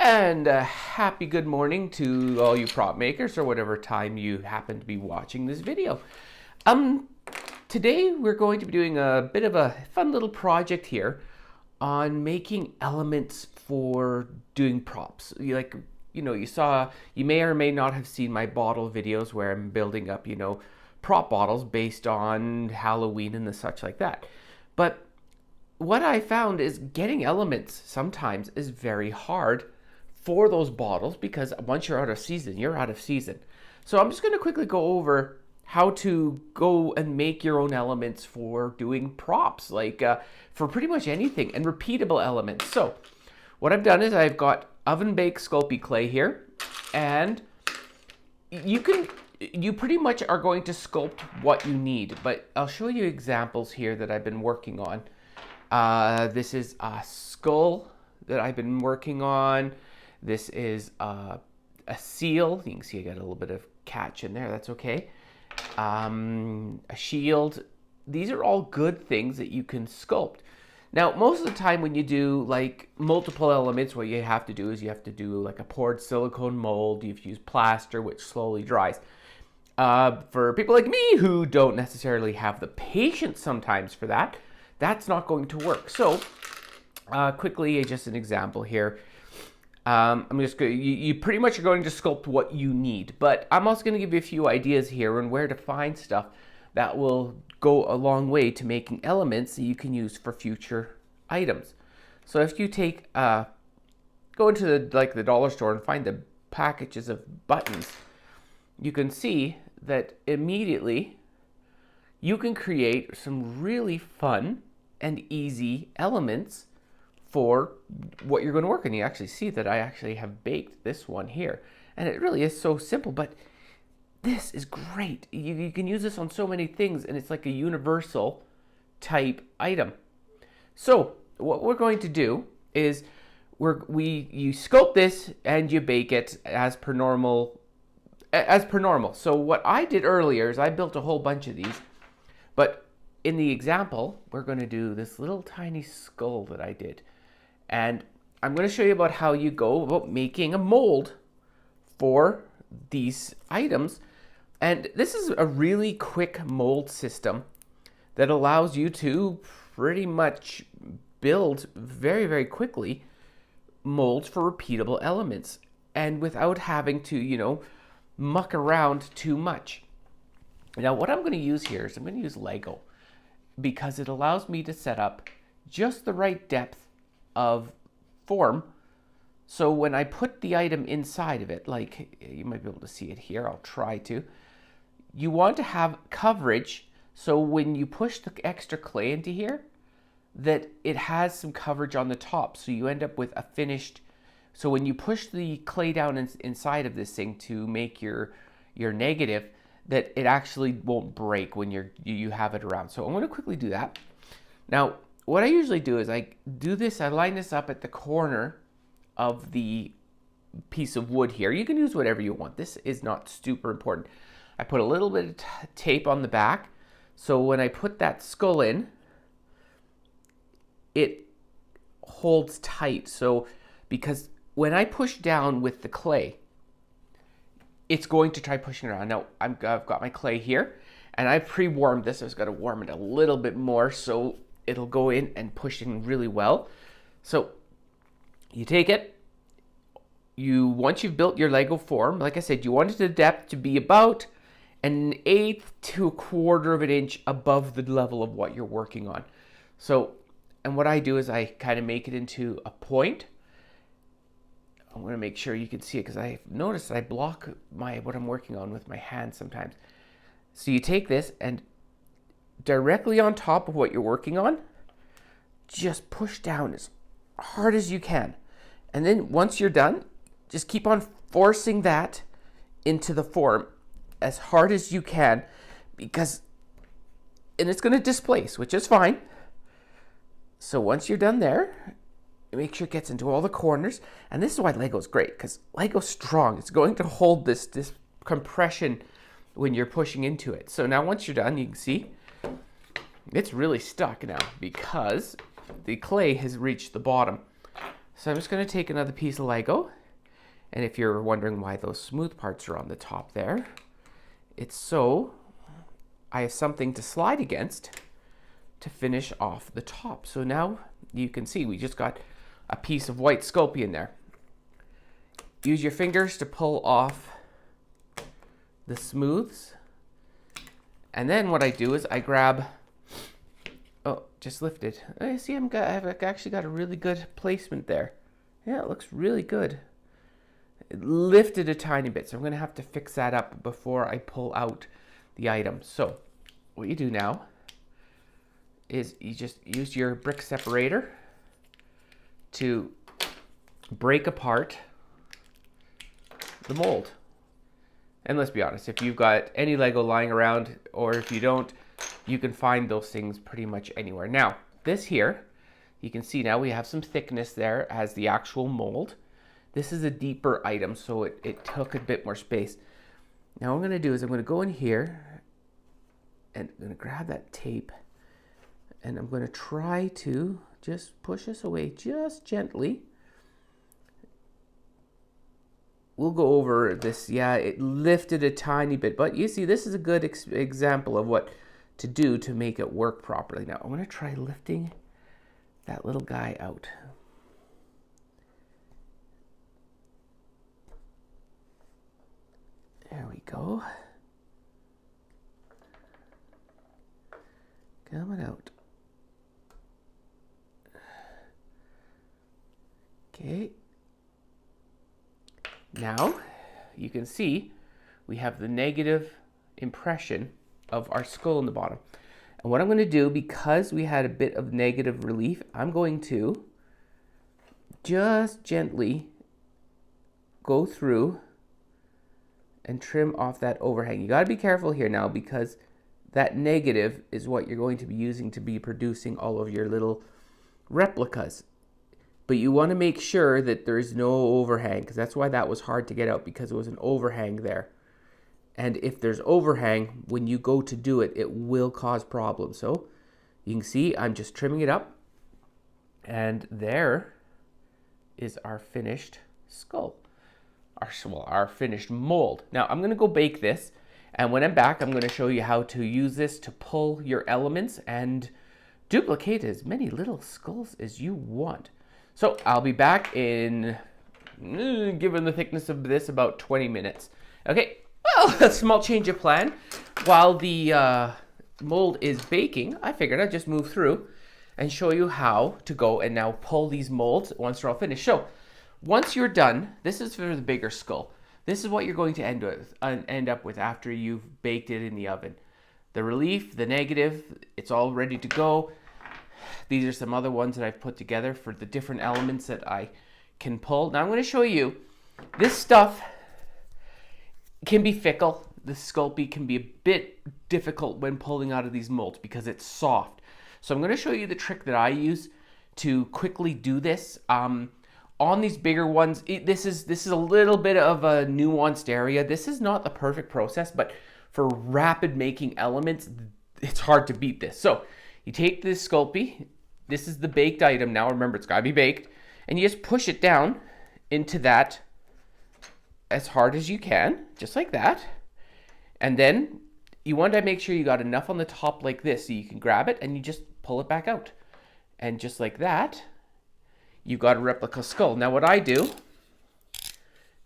And a happy good morning to all you prop makers or whatever time you happen to be watching this video. Today we're going to be doing a bit of a fun little project here on making elements for doing props. You may or may not have seen my bottle videos where I'm building up, prop bottles based on Halloween and the such like that. But what I found is getting elements sometimes is very hard for those bottles because once you're out of season, you're out of season. So I'm just going to quickly go over how to go and make your own elements for doing props, for pretty much anything, and repeatable elements. So what I've done is I've got oven baked Sculpy clay here, and you pretty much are going to sculpt what you need, but I'll show you examples here that I've been working on. This is a skull that I've been working on. This is a seal. You can see I got a little bit of catch in there. That's okay. A shield. These are all good things that you can sculpt. Now, most of the time when you do like multiple elements, what you have to do is you have to do like a poured silicone mold. You have to use plaster, which slowly dries. For people like me who don't necessarily have the patience sometimes for that, that's not going to work. So quickly, just an example here. You pretty much are going to sculpt what you need, but I'm also going to give you a few ideas here on where to find stuff that will go a long way to making elements that you can use for future items. So if you go into the dollar store and find the packages of buttons, you can see that immediately you can create some really fun and easy elements for what you're going to work on. You actually see that I actually have baked this one here, and it really is so simple, but this is great. You can use this on so many things, and it's like a universal type item. So what we're going to do is you sculpt this and you bake it as per normal. So what I did earlier is I built a whole bunch of these, but in the example, we're going to do this little tiny skull that I did. And I'm going to show you about how you go about making a mold for these items. And this is a really quick mold system that allows you to pretty much build very, very quickly molds for repeatable elements and without having to, muck around too much. Now, what I'm going to use here is I'm going to use Lego because it allows me to set up just the right depth of form. So when I put the item inside of it, like you might be able to see it here, I'll try to. You want to have coverage so when you push the extra clay into here, that it has some coverage on the top. So you end up with a finished, so when you push the clay down inside of this thing to make your negative, that it actually won't break when you have it around. So I'm going to quickly do that. Now, what I usually do is I line this up at the corner of the piece of wood here. You can use whatever you want. This is not super important. I put a little bit of tape on the back, so when I put that skull in, it holds tight. So because when I push down with the clay, it's going to try pushing around. Now I've got my clay here, and I've pre-warmed this. I was going to warm it a little bit more so it'll go in and push in really well. So you take it, once you've built your Lego form, like I said, you want the depth to be about 1/8 to 1/4 of an inch above the level of what you're working on. So, and what I do is I kind of make it into a point. I'm going to make sure you can see it because I noticed that I block what I'm working on with my hand sometimes. So you take this and directly on top of what you're working on, just push down as hard as you can. And then once you're done, just keep on forcing that into the form as hard as you can, and it's going to displace, which is fine. So once you're done there, make sure it gets into all the corners. And this is why Lego's great, because Lego's strong. It's going to hold this compression when you're pushing into it. So now once you're done, you can see it's really stuck now because the clay has reached the bottom. So I'm just going to take another piece of Lego. And if you're wondering why those smooth parts are on the top there, it's so I have something to slide against to finish off the top. So now you can see we just got a piece of white Sculpy in there. Use your fingers to pull off the smooths. And then what I do is I grab, oh, just lift it. I see I've actually got a really good placement there. Yeah, it looks really good. It lifted a tiny bit, so I'm going to have to fix that up before I pull out the item. So what you do now is you just use your brick separator to break apart the mold. And let's be honest, if you've got any Lego lying around, or if you don't, you can find those things pretty much anywhere. Now, this here, you can see now we have some thickness there as the actual mold. This is a deeper item, so it took a bit more space. Now what I'm going to do is I'm going to go in here and I'm going to grab that tape and I'm going to try to just push this away just gently. We'll go over this. Yeah, it lifted a tiny bit, but you see this is a good example of what to do to make it work properly. Now I'm going to try lifting that little guy out. There we go. Coming out. Okay. Now, you can see we have the negative impression of our skull in the bottom. And what I'm going to do, because we had a bit of negative relief, I'm going to just gently go through and trim off that overhang. You got to be careful here now, because that negative is what you're going to be using to be producing all of your little replicas. But you want to make sure that there's no overhang, because that's why that was hard to get out, because it was an overhang there. And if there's overhang, when you go to do it, it will cause problems. So you can see I'm just trimming it up. And there is our finished skull. Our finished mold. Now I'm going to go bake this, and when I'm back I'm going to show you how to use this to pull your elements and duplicate as many little skulls as you want. So I'll be back in, given the thickness of this, about 20 minutes. Okay, well, a small change of plan. While the mold is baking, I figured I'd just move through and show you how to go and now pull these molds once they're all finished. So once you're done, this is for the bigger skull. This is what you're going to end up with after you've baked it in the oven. The relief, the negative, it's all ready to go. These are some other ones that I've put together for the different elements that I can pull. Now I'm going to show you, this stuff can be fickle. The Sculpy can be a bit difficult when pulling out of these molds because it's soft. So I'm going to show you the trick that I use to quickly do this. On these bigger ones, this is a little bit of a nuanced area. This is not the perfect process, but for rapid making elements, it's hard to beat this. So you take this Sculpy, this is the baked item now, remember it's gotta be baked, and you just push it down into that as hard as you can, just like that. And then you want to make sure you got enough on the top like this so you can grab it and you just pull it back out. And just like that, you've got a replica skull. Now what I do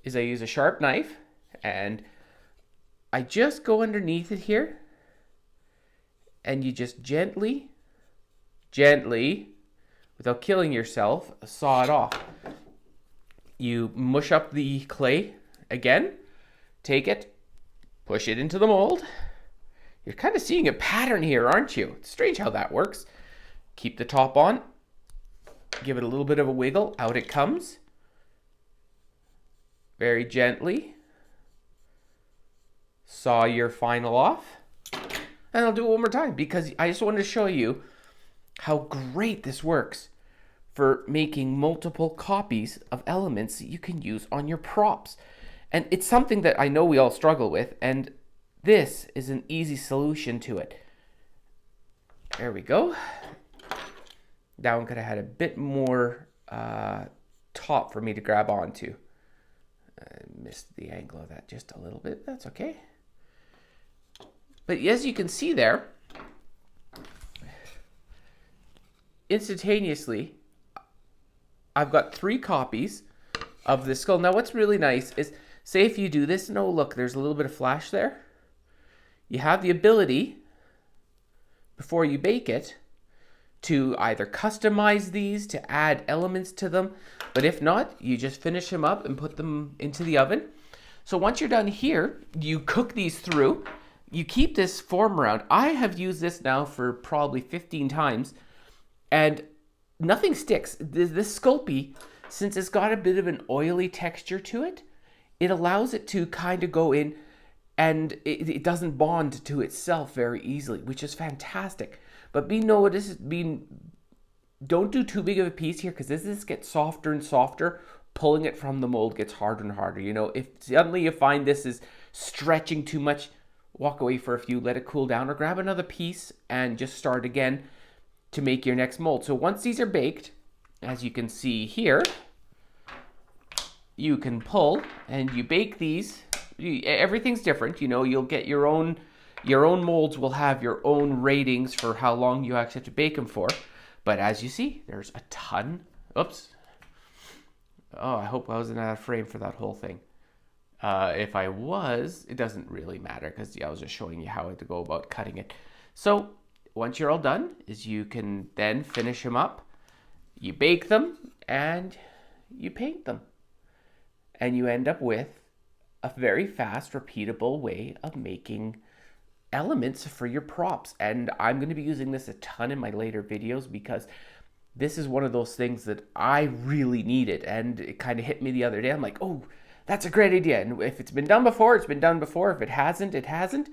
is I use a sharp knife and I just go underneath it here and you just gently, without killing yourself, saw it off. You mush up the clay again, take it, push it into the mold. You're kind of seeing a pattern here, aren't you? It's strange how that works. Keep the top on. Give it a little bit of a wiggle. Out it comes. Very gently. Saw your final off. And I'll do it one more time because I just wanted to show you how great this works for making multiple copies of elements that you can use on your props. And it's something that I know we all struggle with, and this is an easy solution to it. There we go. That one could have had a bit more top for me to grab onto. I missed the angle of that just a little bit. That's okay. But as you can see there, instantaneously, I've got 3 copies of the skull. Now, what's really nice is, say if you do this, and oh, look, there's a little bit of flash there. You have the ability, before you bake it, to either customize these, to add elements to them. But if not, you just finish them up and put them into the oven. So once you're done here, you cook these through. You keep this form around. I have used this now for probably 15 times, and nothing sticks. This Sculpy, since it's got a bit of an oily texture to it, it allows it to kind of go in, and it doesn't bond to itself very easily, which is fantastic. But don't do too big of a piece here, because as this gets softer and softer, pulling it from the mold gets harder and harder. You know, if suddenly you find this is stretching too much, walk away for a few, let it cool down, or grab another piece and just start again to make your next mold. So once these are baked, as you can see here, you can pull and you bake these. Everything's different, you know, you'll get your own molds will have your own ratings for how long you actually have to bake them for. But as you see, there's a ton. Oops. Oh, I hope I wasn't out of frame for that whole thing. If I was, it doesn't really matter, because I was just showing you how to go about cutting it. So once you're all done, is you can then finish them up. You bake them and you paint them. And you end up with a very fast, repeatable way of making elements for your props. And I'm going to be using this a ton in my later videos, because this is one of those things that I really needed, and it kind of hit me the other day. I'm like, oh, that's a great idea. And if it's been done before, it's been done before. If it hasn't, it hasn't.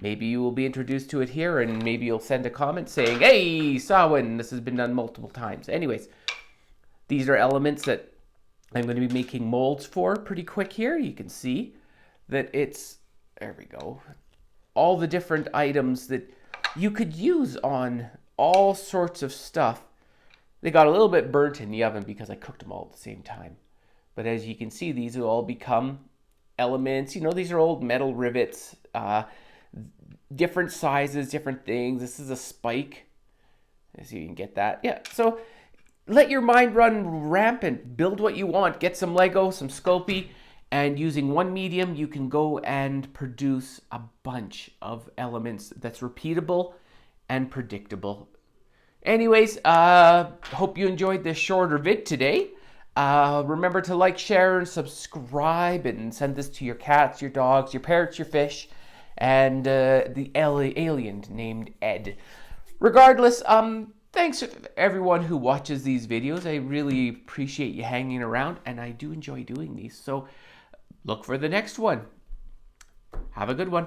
Maybe you will be introduced to it here, and maybe you'll send a comment saying, hey, Sawin, this has been done multiple times. Anyways, these are elements that I'm going to be making molds for pretty quick here. You can see that it's, there we go, all the different items that you could use on all sorts of stuff. They got a little bit burnt in the oven because I cooked them all at the same time. But as you can see, these will all become elements. You know, these are old metal rivets, different sizes, different things. This is a spike, as you can get that. Yeah, so let your mind run rampant. Build what you want. Get some Lego, some Sculpy, and using one medium, you can go and produce a bunch of elements that's repeatable and predictable. Anyways, hope you enjoyed this shorter vid today. Remember to like, share, and subscribe, and send this to your cats, your dogs, your parrots, your fish, and the alien named Ed. Regardless, thanks to everyone who watches these videos. I really appreciate you hanging around, and I do enjoy doing these. So look for the next one. Have a good one.